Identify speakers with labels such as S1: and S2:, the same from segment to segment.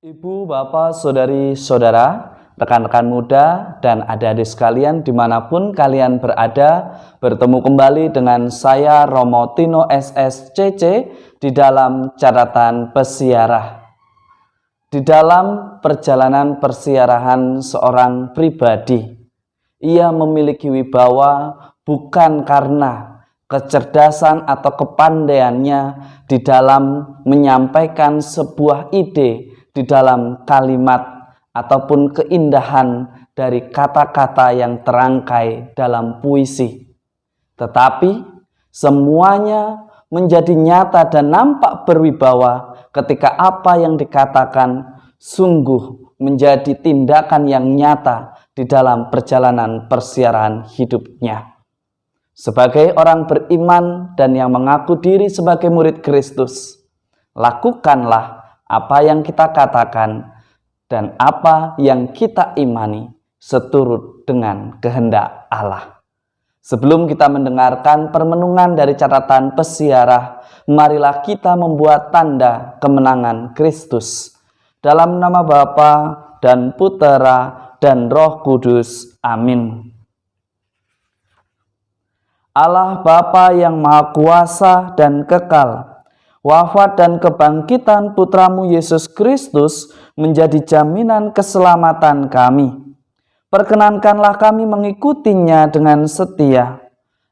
S1: Ibu, bapak, saudari, saudara, rekan-rekan muda, dan adik-adik sekalian dimanapun kalian berada, bertemu kembali dengan saya Romo Tino SSCC di dalam catatan pesiarah. Di dalam perjalanan persiarahan seorang pribadi, ia memiliki wibawa bukan karena kecerdasan atau kepandaiannya di dalam menyampaikan sebuah ide di dalam kalimat ataupun keindahan dari kata-kata yang terangkai dalam puisi. Tetapi semuanya menjadi nyata dan nampak berwibawa ketika apa yang dikatakan sungguh menjadi tindakan yang nyata di dalam perjalanan persiaran hidupnya. Sebagai orang beriman dan yang mengaku diri sebagai murid Kristus, lakukanlah apa yang kita katakan dan apa yang kita imani seturut dengan kehendak Allah. Sebelum kita mendengarkan permenungan dari catatan pesiarah, marilah kita membuat tanda kemenangan Kristus. Dalam nama Bapa dan Putera dan Roh Kudus. Amin. Allah Bapa yang Maha Kuasa dan Kekal, wafat dan kebangkitan Putramu Yesus Kristus menjadi jaminan keselamatan kami. Perkenankanlah kami mengikutinya dengan setia.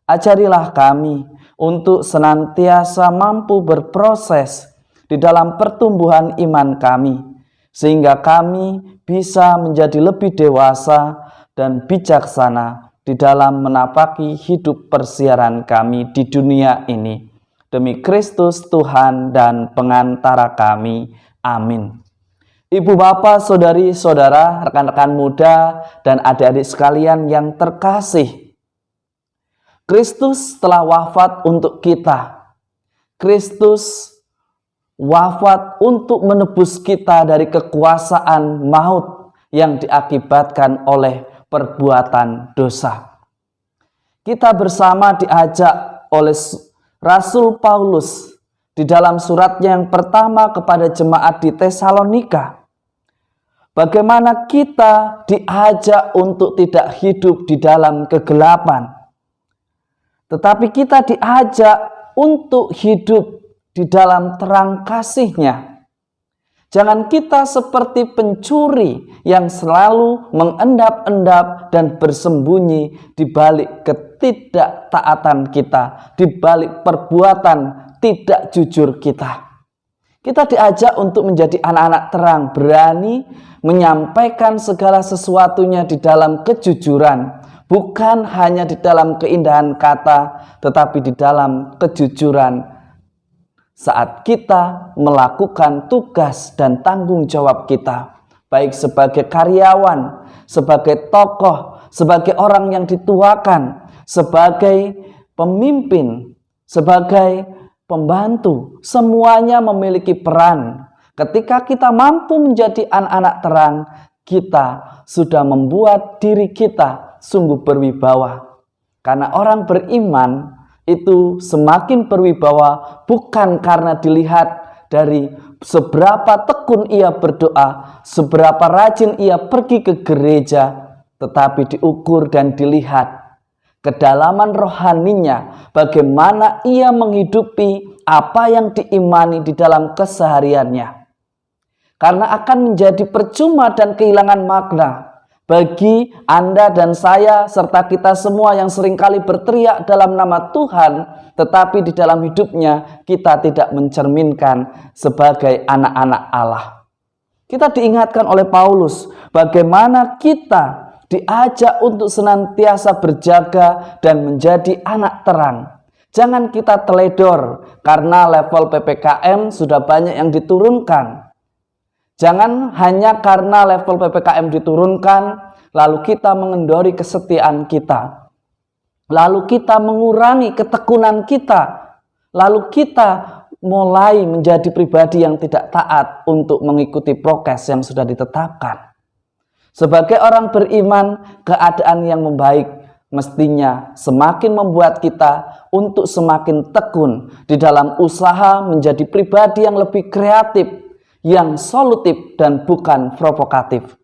S1: Ajarilah kami untuk senantiasa mampu berproses di dalam pertumbuhan iman kami, sehingga kami bisa menjadi lebih dewasa dan bijaksana di dalam menapaki hidup persiaran kami di dunia ini. Demi Kristus Tuhan dan pengantara kami. Amin. Ibu, bapak, saudari, saudara, rekan-rekan muda, dan adik-adik sekalian yang terkasih, Kristus telah wafat untuk kita. Kristus wafat untuk menebus kita dari kekuasaan maut yang diakibatkan oleh perbuatan dosa. Kita bersama diajak oleh Rasul Paulus di dalam suratnya yang pertama kepada jemaat di Tesalonika, bagaimana kita diajak untuk tidak hidup di dalam kegelapan, tetapi kita diajak untuk hidup di dalam terang kasih-Nya. Jangan kita seperti pencuri yang selalu mengendap-endap dan bersembunyi di balik ketidaktaatan kita, di balik perbuatan tidak jujur kita. Kita diajak untuk menjadi anak-anak terang, berani menyampaikan segala sesuatunya di dalam kejujuran, bukan hanya di dalam keindahan kata, tetapi di dalam kejujuran saat kita melakukan tugas dan tanggung jawab kita, baik sebagai karyawan, sebagai tokoh, sebagai orang yang dituakan, sebagai pemimpin, sebagai pembantu, semuanya memiliki peran. Ketika kita mampu menjadi anak-anak terang, kita sudah membuat diri kita sungguh berwibawa. Karena orang beriman itu semakin berwibawa bukan karena dilihat dari seberapa tekun ia berdoa, seberapa rajin ia pergi ke gereja, tetapi diukur dan dilihat kedalaman rohaninya, bagaimana ia menghidupi apa yang diimani di dalam kesehariannya. Karena akan menjadi percuma dan kehilangan makna bagi Anda dan saya serta kita semua yang seringkali berteriak dalam nama Tuhan, tetapi di dalam hidupnya kita tidak mencerminkan sebagai anak-anak Allah. Kita diingatkan oleh Paulus bagaimana kita diajak untuk senantiasa berjaga dan menjadi anak terang. Jangan kita teledor karena level PPKM sudah banyak yang diturunkan. Jangan hanya karena level PPKM diturunkan, lalu kita mengendori kesetiaan kita. Lalu kita mengurangi ketekunan kita. Lalu kita mulai menjadi pribadi yang tidak taat untuk mengikuti prokes yang sudah ditetapkan. Sebagai orang beriman, keadaan yang membaik mestinya semakin membuat kita untuk semakin tekun di dalam usaha menjadi pribadi yang lebih kreatif, yang solutif dan bukan provokatif.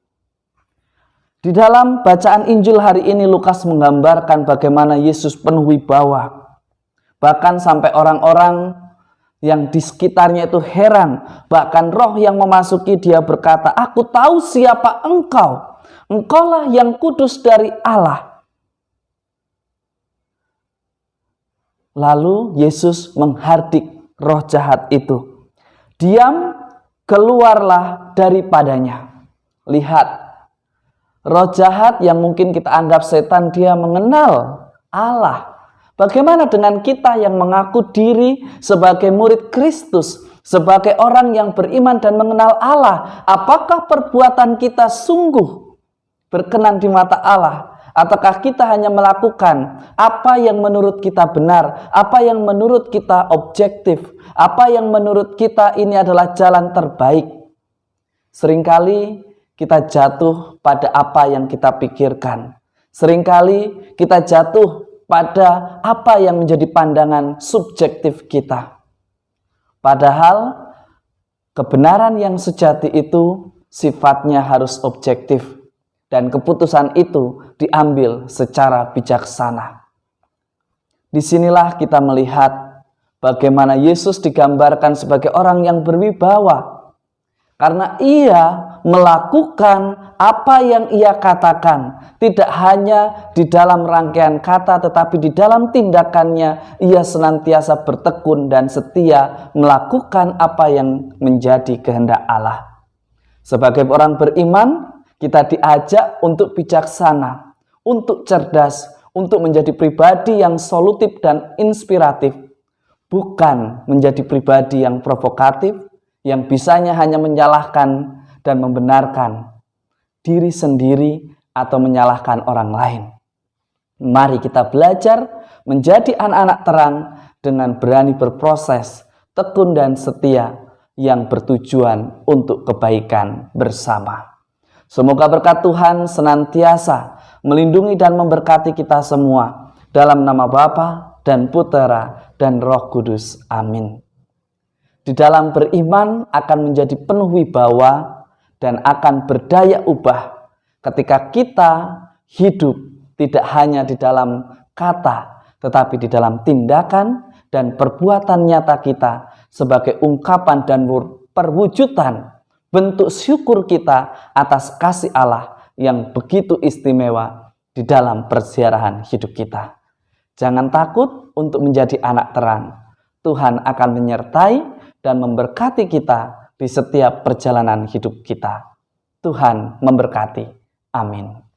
S1: Di dalam bacaan Injil hari ini Lukas menggambarkan bagaimana Yesus penuh wibawa. Bahkan sampai orang-orang yang di sekitarnya itu heran. Bahkan roh yang memasuki dia berkata, "Aku tahu siapa engkau. Engkaulah yang kudus dari Allah." Lalu Yesus menghardik roh jahat itu. "Diam, keluarlah daripadanya." Lihat, roh jahat yang mungkin kita anggap setan, dia mengenal Allah. Bagaimana dengan kita yang mengaku diri sebagai murid Kristus, sebagai orang yang beriman dan mengenal Allah? Apakah perbuatan kita sungguh berkenan di mata Allah? Ataukah kita hanya melakukan apa yang menurut kita benar, apa yang menurut kita objektif, apa yang menurut kita ini adalah jalan terbaik? Seringkali kita jatuh pada apa yang kita pikirkan. Seringkali kita jatuh pada apa yang menjadi pandangan subjektif kita. Padahal kebenaran yang sejati itu sifatnya harus objektif. Dan keputusan itu diambil secara bijaksana. Disinilah kita melihat bagaimana Yesus digambarkan sebagai orang yang berwibawa. Karena ia melakukan apa yang ia katakan. Tidak hanya di dalam rangkaian kata, tetapi di dalam tindakannya ia senantiasa bertekun dan setia melakukan apa yang menjadi kehendak Allah. Sebagai orang beriman, kita diajak untuk bijaksana, untuk cerdas, untuk menjadi pribadi yang solutif dan inspiratif. Bukan menjadi pribadi yang provokatif, yang bisanya hanya menyalahkan dan membenarkan diri sendiri atau menyalahkan orang lain. Mari kita belajar menjadi anak-anak terang dengan berani berproses, tekun dan setia yang bertujuan untuk kebaikan bersama. Semoga berkat Tuhan senantiasa melindungi dan memberkati kita semua. Dalam nama Bapa dan Putera dan Roh Kudus. Amin. Di dalam beriman akan menjadi penuh wibawa dan akan berdaya ubah ketika kita hidup tidak hanya di dalam kata, tetapi di dalam tindakan dan perbuatan nyata kita sebagai ungkapan dan perwujudan bentuk syukur kita atas kasih Allah yang begitu istimewa di dalam perjalanan hidup kita. Jangan takut untuk menjadi anak terang. Tuhan akan menyertai dan memberkati kita di setiap perjalanan hidup kita. Tuhan memberkati. Amin.